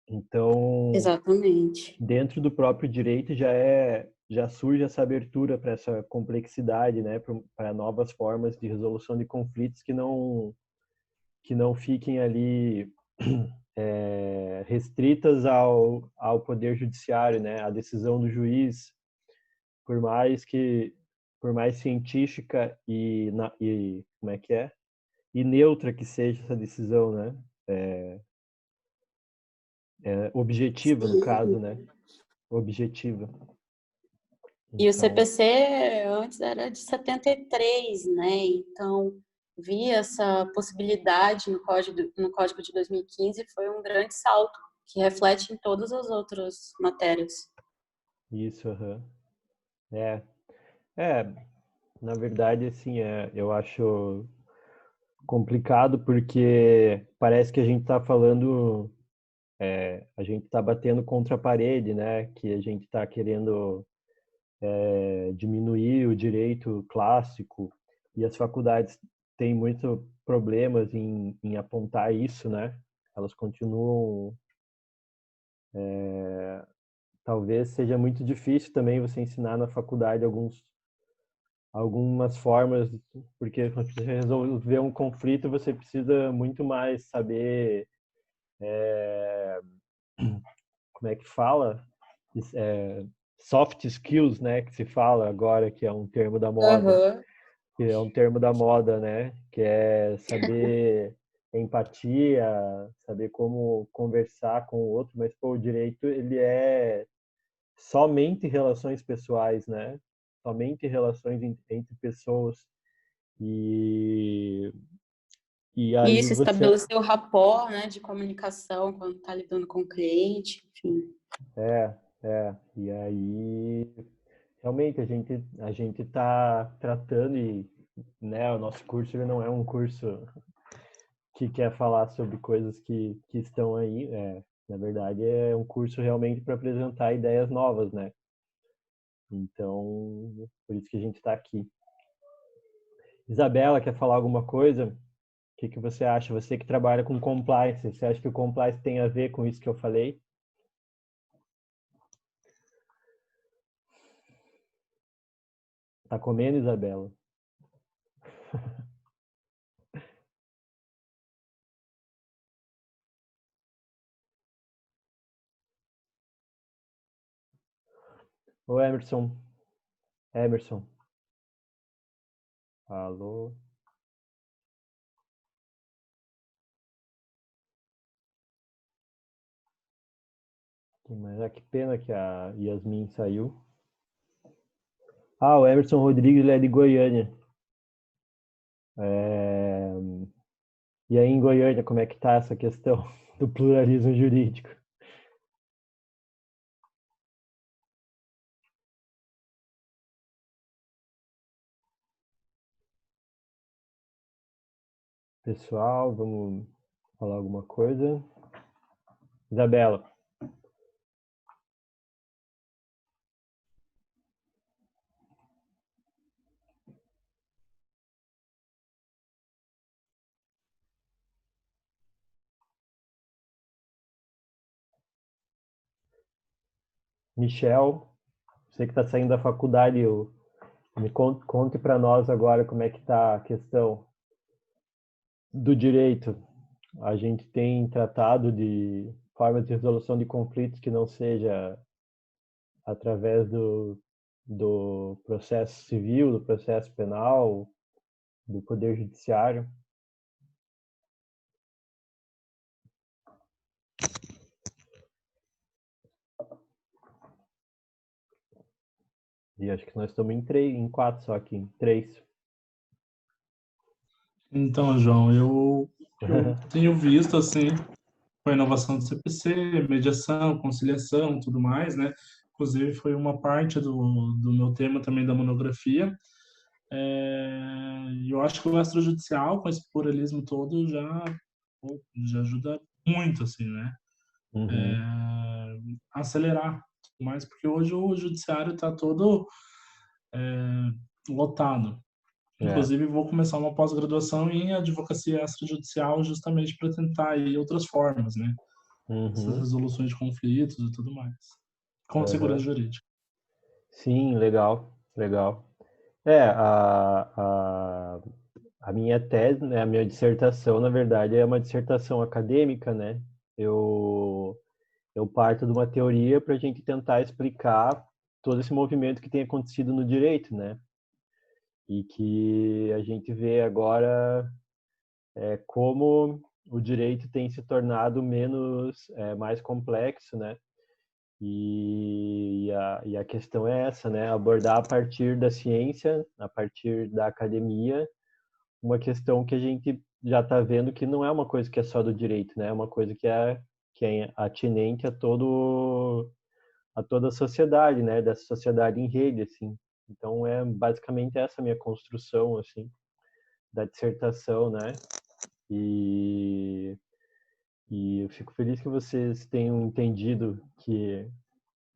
Então, exatamente, dentro do próprio direito já surge essa abertura para essa complexidade, né? Para novas formas de resolução de conflitos que não fiquem ali restritas ao poder judiciário, né? A decisão do juiz, por mais científica e como é que é? E neutra que seja essa decisão, né? Objetiva, no caso, né? Objetiva. E o Então, CPC antes era de 73, né? Então, vi essa possibilidade no código de 2015 foi um grande salto, que reflete em todas as outras matérias. isso, na verdade, assim, eu acho complicado porque parece que a gente está falando, a gente está batendo contra a parede, né? Que a gente está querendo diminuir o direito clássico, e as faculdades têm muitos problemas em apontar isso, né? Elas continuam... talvez seja muito difícil também você ensinar na faculdade algumas formas, porque quando você resolver um conflito, você precisa muito mais saber, como é que fala? Soft skills, né, que se fala agora, que é um termo da moda, Aham. que é um termo da moda, né, que é saber empatia, saber como conversar com o outro, mas pô, o direito ele é somente relações pessoais, né? Somente relações entre pessoas. E, e E aí isso, você... estabelecer o rapport, né, de comunicação quando está lidando com o cliente, enfim. E aí realmente a gente está tratando e, né, o nosso curso ele não é um curso que quer falar sobre coisas que estão aí, na verdade é um curso realmente para apresentar ideias novas, né? Então, por isso que a gente está aqui. Isabela, quer falar alguma coisa? O que você acha? Você que trabalha com compliance, você acha que o compliance tem a ver com isso que eu falei? Tá comendo, Isabela? Ô, Emerson. Emerson. Alô? Mas que pena que a Yasmin saiu. Ah, o Emerson Rodrigues, ele é de Goiânia. E aí em Goiânia, como é que tá essa questão do pluralismo jurídico? Pessoal, vamos falar alguma coisa? Isabela. Michel, você que está saindo da faculdade, me conte para nós agora como é que está a questão do direito. A gente tem tratado de formas de resolução de conflitos que não seja através do processo civil, do processo penal, do poder judiciário. E acho que nós estamos em quatro só aqui, em três. Então, João, eu tenho visto, assim, com a inovação do CPC, mediação, conciliação, tudo mais, né? Inclusive, foi uma parte do meu tema também da monografia. Eu acho que o extrajudicial, com esse pluralismo todo, já ajuda muito, assim, né? Uhum. Acelerar mais, porque hoje o judiciário está todo lotado. É. Inclusive, vou começar uma pós-graduação em advocacia extrajudicial justamente para tentar aí outras formas, né? Essas Uhum. resoluções de conflitos e tudo mais. Com segurança Uhum. jurídica. Sim, legal, legal. A minha tese, né, a minha dissertação, na verdade, é uma dissertação acadêmica, né? Eu, eu parto de uma teoria para a gente tentar explicar todo esse movimento que tem acontecido no direito, né? E que a gente vê agora como o direito tem se tornado mais complexo, né? E a questão é essa, né? Abordar a partir da ciência, a partir da academia, uma questão que a gente já está vendo que não é uma coisa que é só do direito, né? É uma coisa que é atinente a toda a sociedade, né? Dessa sociedade em rede, assim. Então é basicamente essa minha construção, assim, da dissertação, né? E, e eu fico feliz que vocês tenham entendido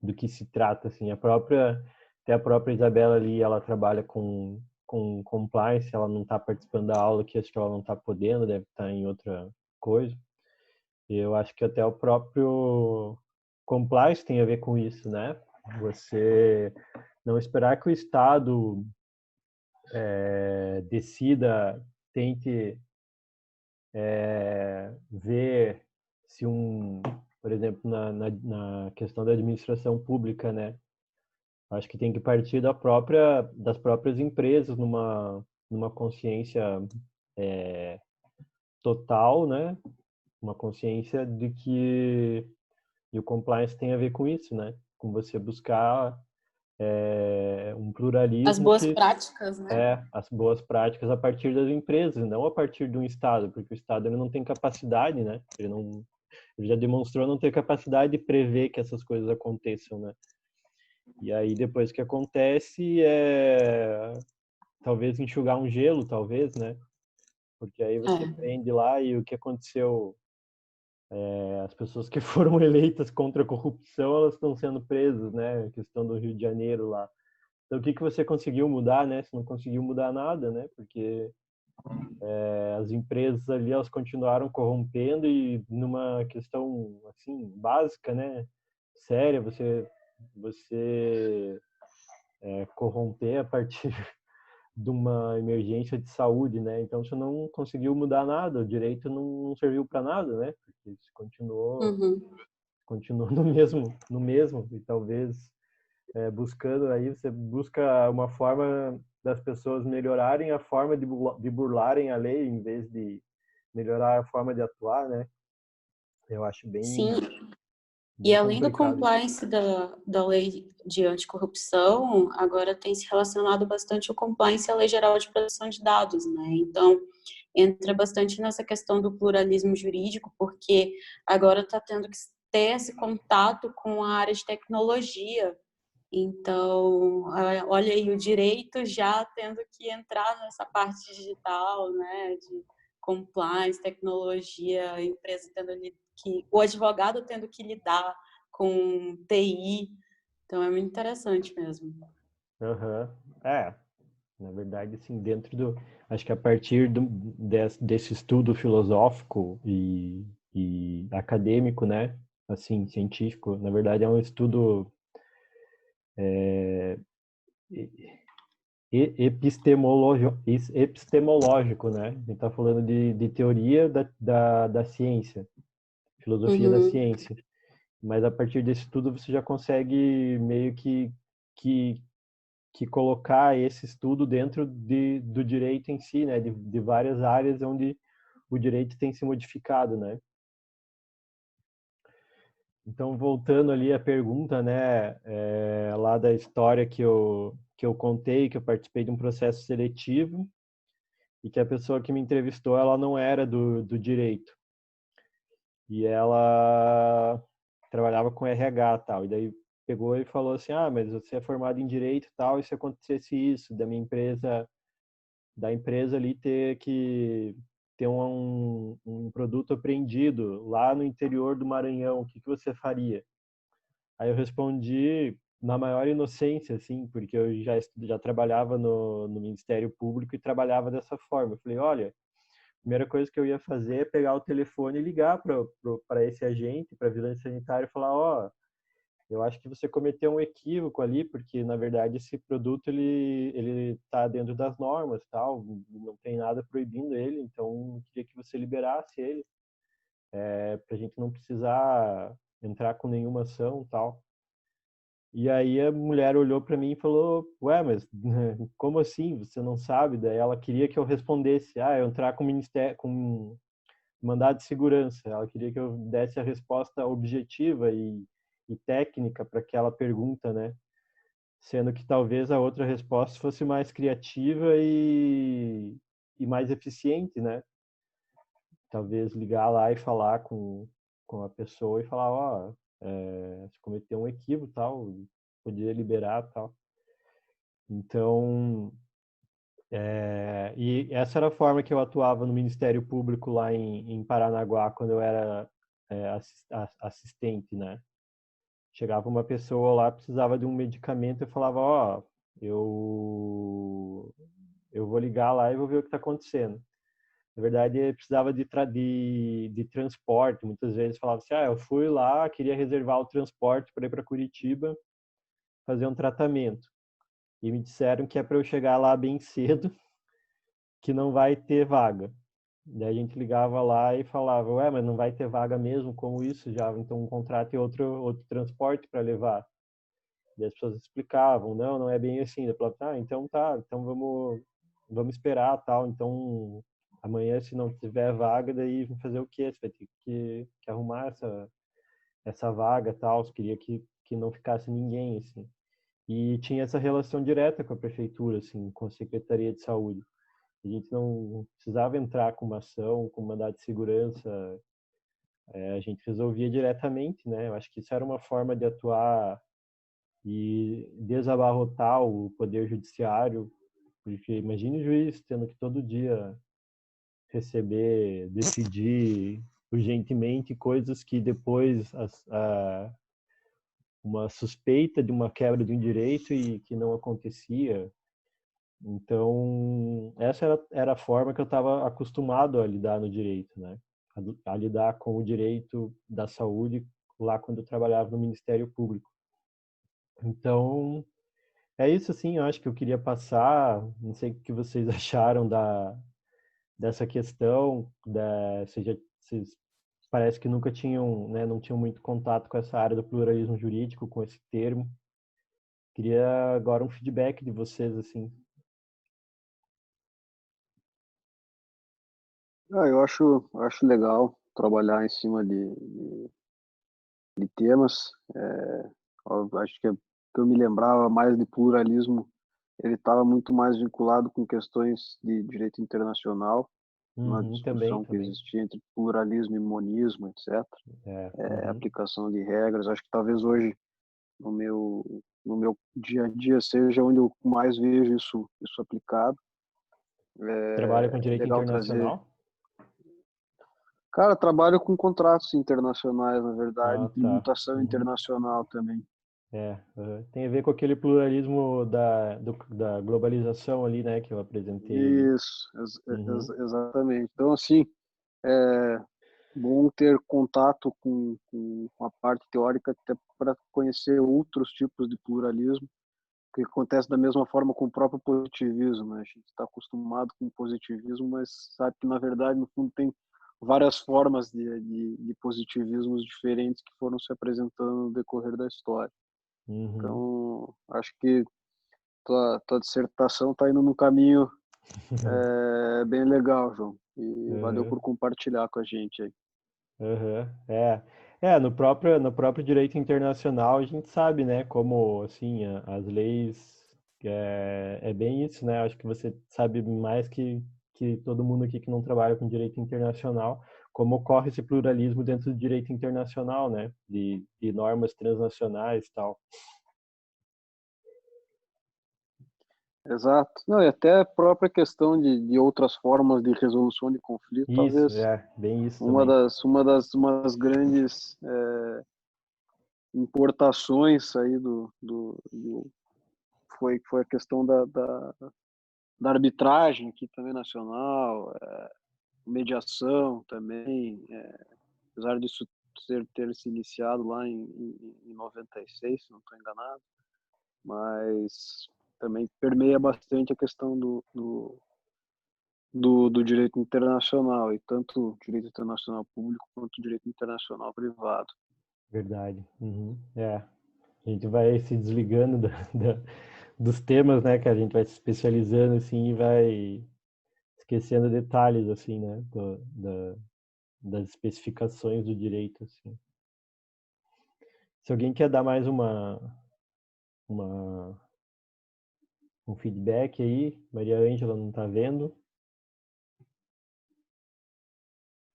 do que se trata, assim. A própria Até a própria Isabela ali, ela trabalha com compliance, ela não está participando da aula, que acho que ela não está podendo, deve estar em outra coisa. E eu acho que até o próprio compliance tem a ver com isso, né? Você não esperar que o Estado decida, tente ver se por exemplo, na questão da administração pública, né? Acho que tem que partir das próprias empresas numa consciência total, né? Uma consciência de que e o compliance tem a ver com isso, né? Com você buscar um As pluralismo boas práticas, né? as boas práticas a partir das empresas, não a partir de um Estado, porque o Estado ele não tem capacidade, né? Ele já demonstrou não ter capacidade de prever que essas coisas aconteçam, né? E aí depois que acontece talvez enxugar um gelo, talvez, né? Porque aí você prende lá e o que aconteceu, as pessoas que foram eleitas contra a corrupção, elas estão sendo presas, né? A questão do Rio de Janeiro lá. Então o que você conseguiu mudar, né? Você não conseguiu mudar nada, né? Porque as empresas ali elas continuaram corrompendo e numa questão assim básica, né? Séria, você corromper a partir de uma emergência de saúde, né? Então você não conseguiu mudar nada, o direito não serviu para nada, né? Porque você continuou no mesmo e talvez buscando aí você busca uma forma das pessoas melhorarem a forma de burlarem a lei em vez de melhorar a forma de atuar, né? Eu acho Sim, e bem além do complicado. compliance da lei de anticorrupção, agora tem se relacionado bastante o compliance à Lei Geral de Proteção de Dados, né? Então, entra bastante nessa questão do pluralismo jurídico, porque agora está tendo que ter esse contato com a área de tecnologia. Então, olha aí, o direito já tendo que entrar nessa parte digital, né, de compliance, tecnologia, a empresa tendo o advogado tendo que lidar com TI. Então, é muito interessante mesmo. Uhum. Na verdade, assim, acho que a partir desse estudo filosófico e acadêmico, né, assim, científico, na verdade é um estudo epistemológico, né? A gente está falando de teoria da ciência, filosofia da Uhum. ciência. Mas a partir desse estudo você já consegue meio que, que colocar esse estudo dentro do direito em si, né? De várias áreas onde o direito tem se modificado, né? Então, voltando ali à pergunta, né? Lá da história que eu contei, que eu participei de um processo seletivo e que a pessoa que me entrevistou, ela não era do direito. E ela trabalhava com RH e tal. E daí pegou e falou assim, mas você é formado em direito e tal, e se acontecesse isso, da empresa ali ter que ter um produto apreendido lá no interior do Maranhão, o que você faria? Aí eu respondi na maior inocência, assim, porque eu já trabalhava no Ministério Público e trabalhava dessa forma. Eu falei, olha, a primeira coisa que eu ia fazer é pegar o telefone e ligar para esse agente, para a vigilância sanitária e falar, eu acho que você cometeu um equívoco ali, porque na verdade esse produto ele está dentro das normas, tal, não tem nada proibindo ele, então eu queria que você liberasse ele, para a gente não precisar entrar com nenhuma ação, tal. E aí a mulher olhou para mim e falou, ué, mas como assim? Você não sabe? Daí ela queria que eu respondesse, eu entrar com o ministério, com mandado de segurança. Ela queria que eu desse a resposta objetiva e técnica para aquela pergunta, né? Sendo que talvez a outra resposta fosse mais criativa e mais eficiente, né? Talvez ligar lá e falar com a pessoa e falar, você cometeu um equívoco, tal, podia liberar, tal. Então, e essa era a forma que eu atuava no Ministério Público lá em Paranaguá, quando eu era assistente, né? chegava uma pessoa lá, precisava de um medicamento, eu falava, ó, eu vou ligar lá e vou ver o que está acontecendo. Na verdade, ele precisava de transporte. Muitas vezes falava assim, eu fui lá, queria reservar o transporte para ir para Curitiba fazer um tratamento. E me disseram que é para eu chegar lá bem cedo, que não vai ter vaga. Daí a gente ligava lá e falava, ué, mas não vai ter vaga mesmo? Como isso já? Então contrate outro transporte para levar. E as pessoas explicavam, não é bem assim. Eu falava, então tá, então vamos esperar, tal. Então amanhã, se não tiver vaga, daí vamos fazer o quê? Você vai ter que arrumar essa vaga, tal. Eu queria que não ficasse ninguém, assim. E tinha essa relação direta com a prefeitura, assim, com a Secretaria de Saúde. A gente não precisava entrar com uma ação, com mandado de segurança, a gente resolvia diretamente, né? Eu acho que isso era uma forma de atuar e desabarrotar o poder judiciário, porque imagine o juiz tendo que todo dia receber, decidir urgentemente coisas que depois uma suspeita de uma quebra de um direito e que não acontecia. Então, essa era a forma que eu estava acostumado a lidar no direito, né? A lidar com o direito da saúde lá quando eu trabalhava no Ministério Público. Então, é isso, assim, eu acho que eu queria passar. Não sei o que vocês acharam dessa questão. Vocês parece que nunca tinham, né, não tinham muito contato com essa área do pluralismo jurídico, com esse termo. Queria agora um feedback de vocês, assim. Eu acho legal trabalhar em cima de temas. Eu acho que eu me lembrava mais de pluralismo, ele estava muito mais vinculado com questões de direito internacional, uma Também, discussão que também. existia entre pluralismo e monismo, etc. Aplicação de regras. Acho que talvez hoje no meu dia a dia seja onde eu mais vejo isso aplicado. Trabalha com É direito legal trazer. internacional? Cara, trabalho com contratos internacionais, na verdade, Ah, e tá. tributação internacional também. Tem a ver com aquele pluralismo da globalização ali, né, que eu apresentei ali. Isso, Uhum. exatamente. Então, assim, é bom ter contato com a parte teórica até para conhecer outros tipos de pluralismo, que acontece da mesma forma com o próprio positivismo, né? A gente está acostumado com o positivismo, mas sabe que, na verdade, no fundo, tem várias formas de positivismos diferentes que foram se apresentando no decorrer da história. Uhum. Então, acho que tua dissertação está indo num caminho bem legal, João. E valeu Uhum. por compartilhar com a gente aí. Uhum. No próprio direito internacional a gente sabe, né, como, assim, as leis, é bem isso, né, acho que você sabe mais que todo mundo aqui que não trabalha com direito internacional, como ocorre esse pluralismo dentro do direito internacional, né, de normas transnacionais e tal. Exato. Não, e até a própria questão de outras formas de resolução de conflito, Isso, talvez bem isso uma também. das grandes importações aí foi a questão da arbitragem aqui também nacional, mediação também, apesar disso ter se iniciado lá em 96, se não estou enganado, mas também permeia bastante a questão do direito internacional, e tanto o direito internacional público quanto o direito internacional privado. Verdade. Uhum. A gente vai se desligando dos temas, né, que a gente vai se especializando, assim, e vai esquecendo detalhes, assim, né, das especificações do direito, assim. Se alguém quer dar mais uma, um feedback aí, Maria Ângela não está vendo.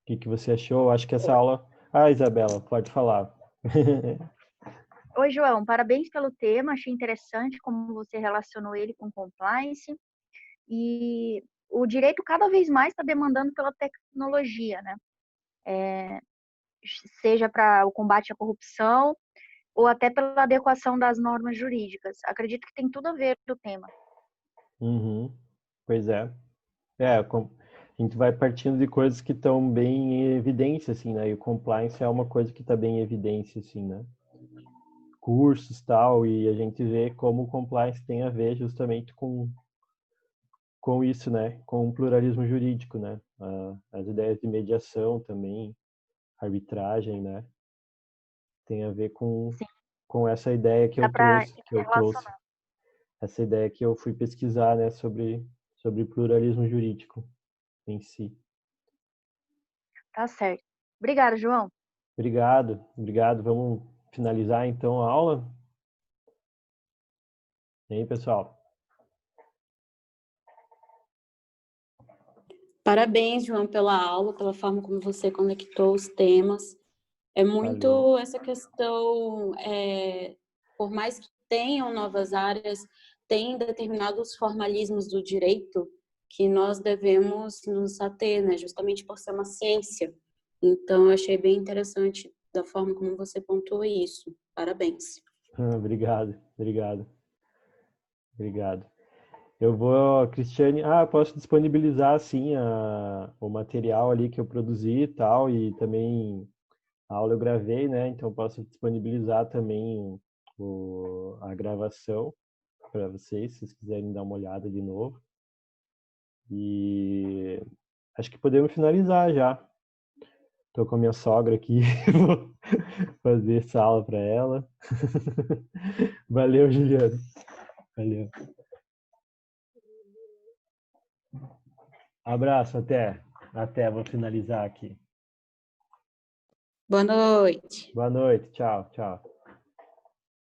O que você achou? Acho que essa aula... Ah, Isabela, pode falar. Oi, João, parabéns pelo tema, achei interessante como você relacionou ele com compliance. E o direito cada vez mais está demandando pela tecnologia, né? Seja para o combate à corrupção, ou até pela adequação das normas jurídicas. Acredito que tem tudo a ver do tema. Uhum. Pois é. A gente vai partindo de coisas que estão bem em evidência, assim, né? E o compliance é uma coisa que está bem em evidência, assim, né? Cursos tal, e a gente vê como o compliance tem a ver justamente com isso, né? Com o pluralismo jurídico, né? As ideias de mediação também, arbitragem, né? Tem a ver Sim, com essa ideia dá para que eu trouxe, relacionar. essa ideia que eu fui pesquisar, né? Sobre pluralismo jurídico em si. Tá certo. Obrigada, João. Obrigado, obrigado. Vamos finalizar então a aula? E aí, pessoal? Parabéns, João, pela aula, pela forma como você conectou os temas. É muito Valeu. essa questão, por mais que tenham novas áreas, tem determinados formalismos do direito que nós devemos nos ater, né? Justamente por ser uma ciência. Então, eu achei bem interessante da forma como você pontuou isso. Parabéns. Obrigado, obrigado, obrigado. Eu vou, Cristiane, posso disponibilizar sim o material ali que eu produzi e tal, e também a aula eu gravei, né? Então posso disponibilizar também a gravação para vocês, se vocês quiserem dar uma olhada de novo. E acho que podemos finalizar já. Tô com a minha sogra aqui, vou fazer essa aula para ela. Valeu, Juliano. Valeu. Abraço, até. Até, vou finalizar aqui. Boa noite. Boa noite, tchau, tchau.